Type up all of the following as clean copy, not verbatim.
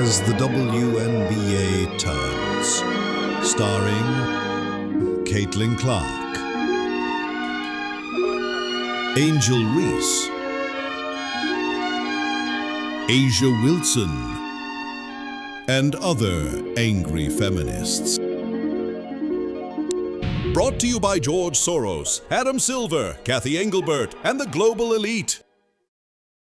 As the WNBA Turns, starring Caitlin Clark, Angel Reese, Asia Wilson, and other angry feminists. Brought to you by George Soros, Adam Silver, Kathy Engelbert, and the Global Elite.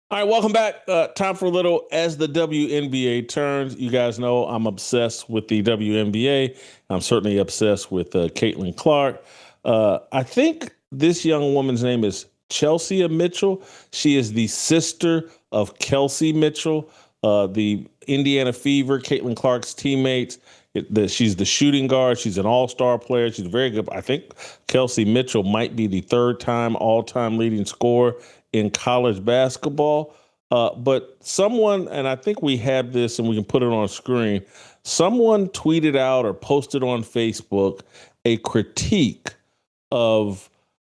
All right, welcome back. Time for a little As the WNBA Turns. You guys know I'm obsessed with the WNBA. I'm certainly obsessed with Caitlin Clark. I think this young woman's name is Kelsey Mitchell. She is the sister of Kelsey Mitchell, the Indiana Fever, Caitlin Clark's teammates. She's the shooting guard. She's an all-star player. She's very good. I think Kelsey Mitchell might be the third-time all-time leading scorer in college basketball. But someone, and I think we have this and we can put it on screen, someone tweeted out or posted on Facebook a critique of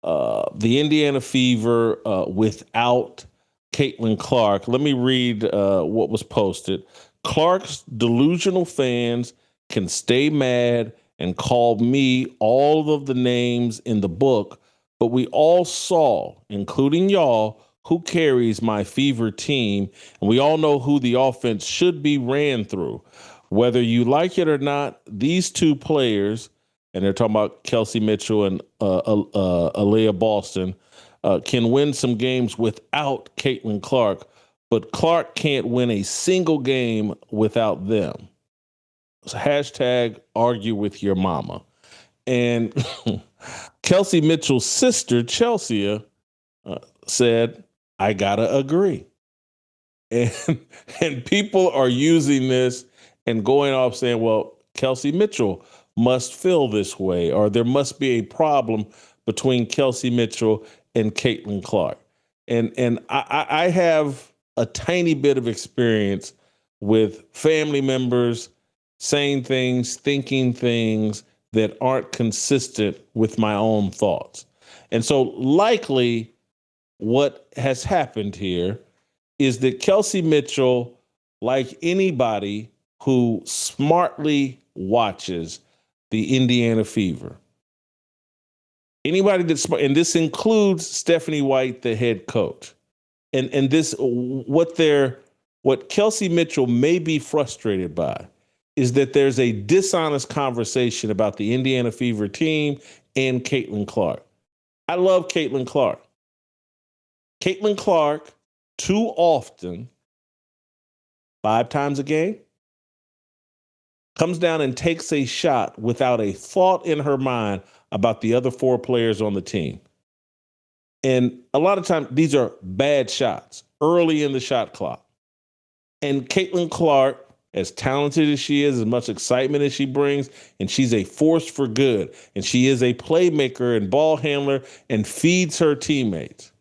the Indiana Fever without Caitlin Clark. Let me read what was posted. Clark's delusional fans can stay mad and call me all of the names in the book, but we all saw, including y'all, who carries my Fever team, and we all know who the offense should be ran through. Whether you like it or not, these two players, and they're talking about Kelsey Mitchell and Aaliyah Boston, can win some games without Caitlin Clark, but Clark can't win a single game without them. So hashtag argue with your mama. And Kelsey Mitchell's sister, Chelsea, said, I gotta agree. And people are using this and going off saying, well, Kelsey Mitchell must feel this way, or there must be a problem between Kelsey Mitchell and Caitlin Clark. And I have a tiny bit of experience with family members saying things, thinking things that aren't consistent with my own thoughts. And so likely what has happened here is that Kelsey Mitchell, like anybody who smartly watches the Indiana Fever, anybody that's smart, and this includes Stephanie White, the head coach, and this what Kelsey Mitchell may be frustrated by is that there's a dishonest conversation about the Indiana Fever team and Caitlin Clark. I love Caitlin Clark. Caitlin Clark, too often, 5 times a game, comes down and takes a shot without a thought in her mind about the other 4 players on the team. And a lot of times, these are bad shots early in the shot clock. And Caitlin Clark, as talented as she is, as much excitement as she brings, and she's a force for good, and she is a playmaker and ball handler and feeds her teammates.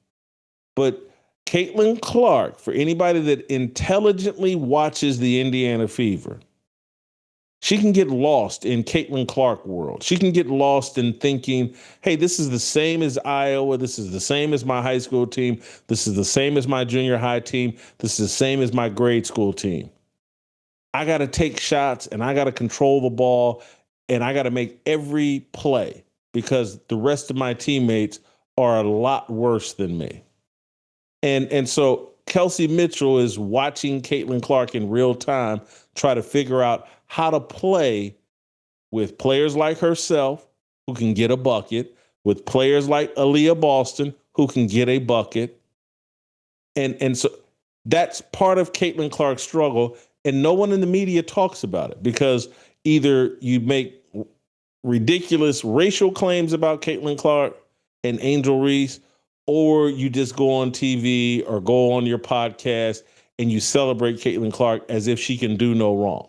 But Caitlin Clark, for anybody that intelligently watches the Indiana Fever, she can get lost in Caitlin Clark world. She can get lost in thinking, hey, this is the same as Iowa. This is the same as my high school team. This is the same as my junior high team. This is the same as my grade school team. I got to take shots and I got to control the ball and I got to make every play because the rest of my teammates are a lot worse than me. And so Kelsey Mitchell is watching Caitlin Clark in real time, try to figure out how to play with players like herself who can get a bucket, with players like Aaliyah Boston who can get a bucket. And so that's part of Caitlin Clark's struggle. And no one in the media talks about it because either you make ridiculous racial claims about Caitlin Clark and Angel Reese, or you just go on TV or go on your podcast and you celebrate Caitlin Clark as if she can do no wrong.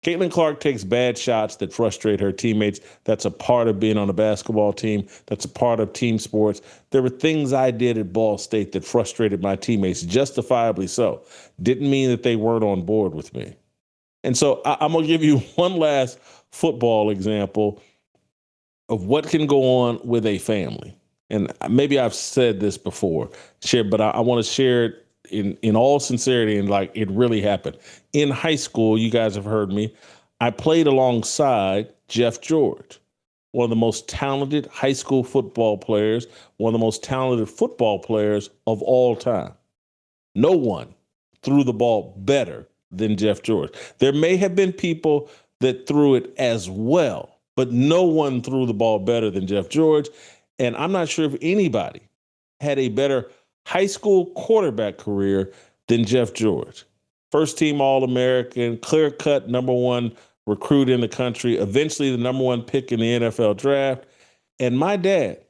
Caitlin Clark takes bad shots that frustrate her teammates. That's a part of being on a basketball team. That's a part of team sports. There were things I did at Ball State that frustrated my teammates, justifiably so. Didn't mean that they weren't on board with me. And so I'm going to give you one last football example of what can go on with a family. And maybe I've said this before, but I want to share it in all sincerity and like it really happened. In high school, you guys have heard me, I played alongside Jeff George, one of the most talented high school football players, one of the most talented football players of all time. No one threw the ball better than Jeff George. There may have been people that threw it as well, but no one threw the ball better than Jeff George. And I'm not sure if anybody had a better high school quarterback career than Jeff George. First team All-American, clear-cut number one recruit in the country, eventually the number one pick in the NFL draft. And my dad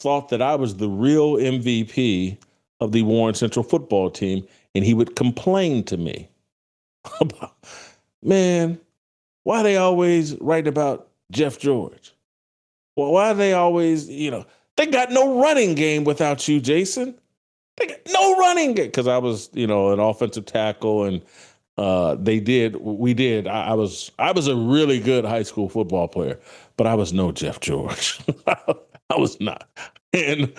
thought that I was the real MVP of the Warren Central football team, and he would complain to me about, man, why they always write about Jeff George? Well, why they always, they got no running game without you, Jason. They got no running game. Because I was, an offensive tackle, and we did. I was a really good high school football player, but I was no Jeff George. I was not. And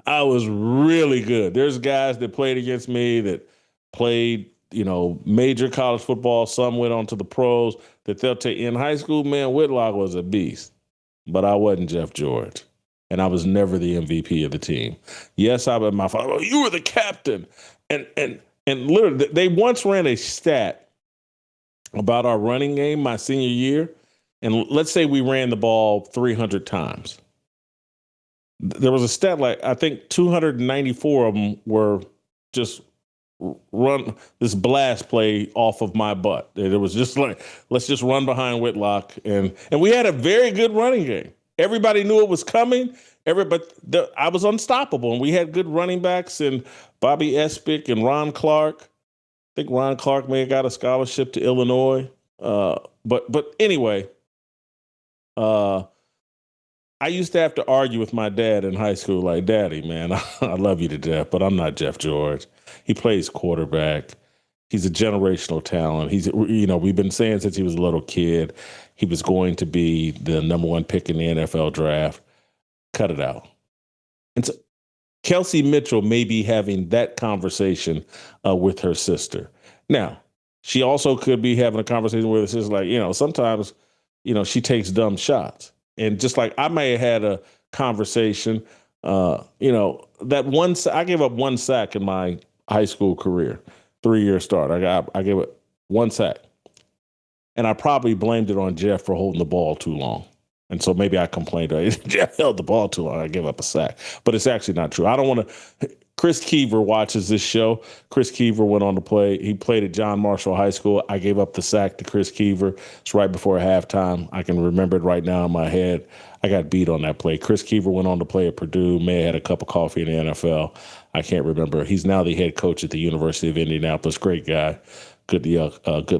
I was really good. There's guys that played against me that played, major college football. Some went on to the pros that they'll take. In high school, man, Whitlock was a beast, but I wasn't Jeff George. And I was never the MVP of the team. Yes, I was my father. Oh, you were the captain. And literally, they once ran a stat about our running game my senior year. And let's say we ran the ball 300 times. There was a stat like, I think 294 of them were just run this blast play off of my butt. It was just like, let's just run behind Whitlock. And we had a very good running game. Everybody knew it was coming. I was unstoppable. And we had good running backs and Bobby Espic and Ron Clark. I think Ron Clark may have got a scholarship to Illinois. But anyway, I used to have to argue with my dad in high school, like, Daddy, man, I love you to death, but I'm not Jeff George. He plays quarterback. He's a generational talent. We've been saying since he was a little kid, he was going to be the number one pick in the NFL draft. Cut it out. And so Kelsey Mitchell may be having that conversation with her sister. Now, she also could be having a conversation with her sister, like, sometimes, she takes dumb shots. And just like I may have had a conversation, that I gave up one sack in my high school career, 3-year start. I gave it one sack. And I probably blamed it on Jeff for holding the ball too long. And so maybe I complained, Jeff held the ball too long. I gave up a sack. But it's actually not true. I don't want to. Chris Keever watches this show. Chris Keever went on to play. He played at John Marshall High School. I gave up the sack to Chris Keever. It's right before halftime. I can remember it right now in my head. I got beat on that play. Chris Keever went on to play at Purdue, may have had a cup of coffee in the NFL. I can't remember. He's now the head coach at the University of Indianapolis. Great guy. Good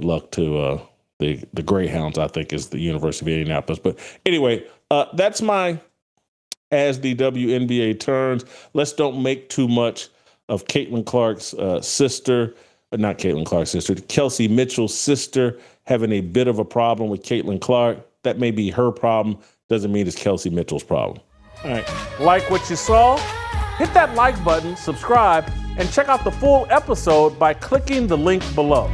luck to the Greyhounds, I think, is the University of Indianapolis. But anyway, that's my As the WNBA turns. Let's don't make too much of Caitlin Clark's sister, not Caitlin Clark's sister, Kelsey Mitchell's sister having a bit of a problem with Caitlin Clark. That may be her problem. Doesn't mean it's Kelsey Mitchell's problem. All right. Like what you saw? Hit that like button, subscribe, and check out the full episode by clicking the link below.